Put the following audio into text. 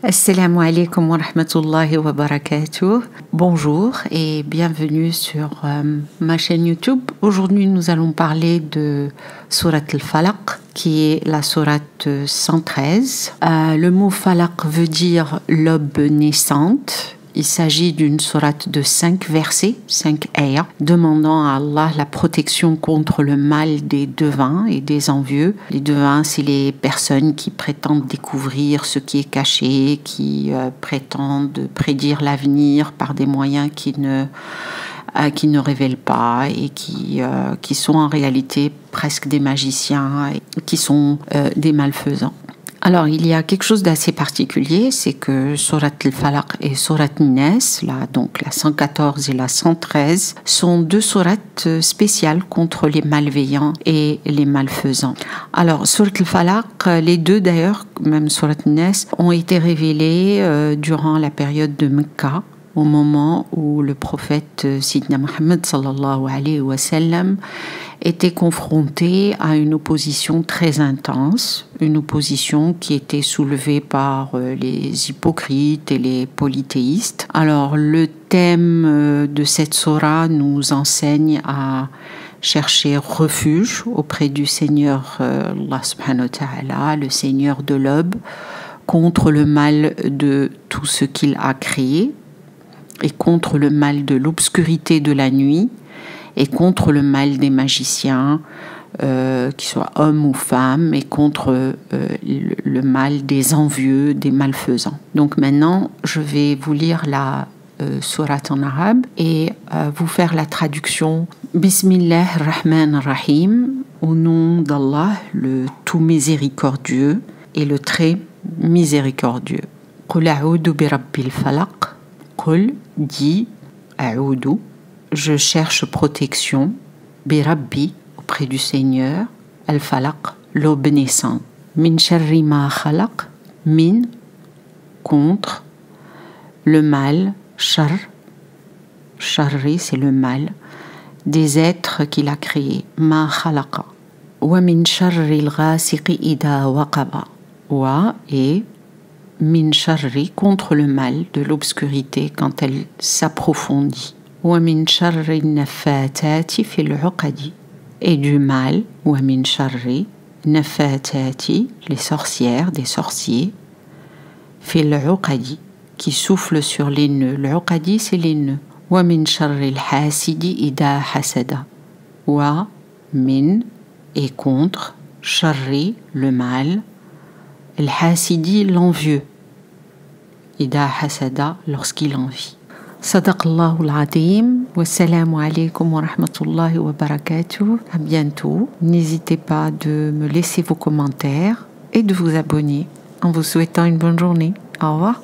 Assalamu alaikum wa rahmatullahi wa barakatuh. Bonjour et bienvenue sur ma chaîne YouTube. Aujourd'hui, nous allons parler de Surat al-Falaq, qui est la sourate 113. Le mot Falaq veut dire l'aube naissante. Il s'agit d'une sourate de 5 versets, 5 ayats, demandant à Allah la protection contre le mal des devins et des envieux. Les devins, c'est les personnes qui prétendent découvrir ce qui est caché, qui prétendent prédire l'avenir par des moyens qui ne révèlent pas et qui sont en réalité presque des magiciens, et qui sont des malfaisants. Alors, il y a quelque chose d'assez particulier, c'est que Surat al-Falaq et Surat An-Nas, donc la 114 et la 113, sont deux sourates spéciales contre les malveillants et les malfaisants. Alors, Surat al-Falaq, les deux d'ailleurs, même Surat An-Nas, ont été révélées durant la période de Mecca, au moment où le prophète Sidna Muhammad sallallahu alayhi wa sallam était confronté à une opposition très intense, une opposition qui était soulevée par les hypocrites et les polythéistes. Alors le thème de cette sourate nous enseigne à chercher refuge auprès du Seigneur Allah subhanahu wa ta'ala, le Seigneur de l'aube, contre le mal de tout ce qu'il a créé et contre le mal de l'obscurité de la nuit et contre le mal des magiciens, qu'ils soient hommes ou femmes, et contre le mal des envieux, des malfaisants. Donc maintenant, je vais vous lire la sourate en arabe et vous faire la traduction. Bismillah ar-Rahman ar-Rahim, au nom d'Allah, le tout miséricordieux et le très miséricordieux. Qul a'udhu bi rabbil falaq. Qul dit a'udhu. Je cherche protection, Birabbi, auprès du Seigneur, Al-Falaq, l'aube naissante. Min sharri ma khalaq, min, contre, le mal, shar, sharri c'est le mal, des êtres qu'il a créés, ma khalaqa. Wa min sharri al-ghasiqi ida waqaba. Wa et min sharri, contre le mal de l'obscurité quand elle s'approfondit. وَمِن شَرِّ النَّفَّاثَاتِ فِي الْعُقَدِ, et du mal, وَمِن شَرِّ النَّفَّاثَاتِ, les sorcières, des sorciers, فِي الْعُقَدِ, qui soufflent sur les nœuds. العقد, c'est les nœuds. وَمِن شَرِّ الْحَاسِدِ إِذَا حَسَدَ. وَمِن, et contre, شَرِّ, le mal, الْحَاسِدِ, l'envieux, إِذَا حَسَدَ, lorsqu'il envie. Sadaqallahu al-Azim. Wassalamu alaikum wa rahmatullahi wa barakatuh. À bientôt. N'hésitez pas de me laisser vos commentaires et de vous abonner en vous souhaitant une bonne journée. Au revoir.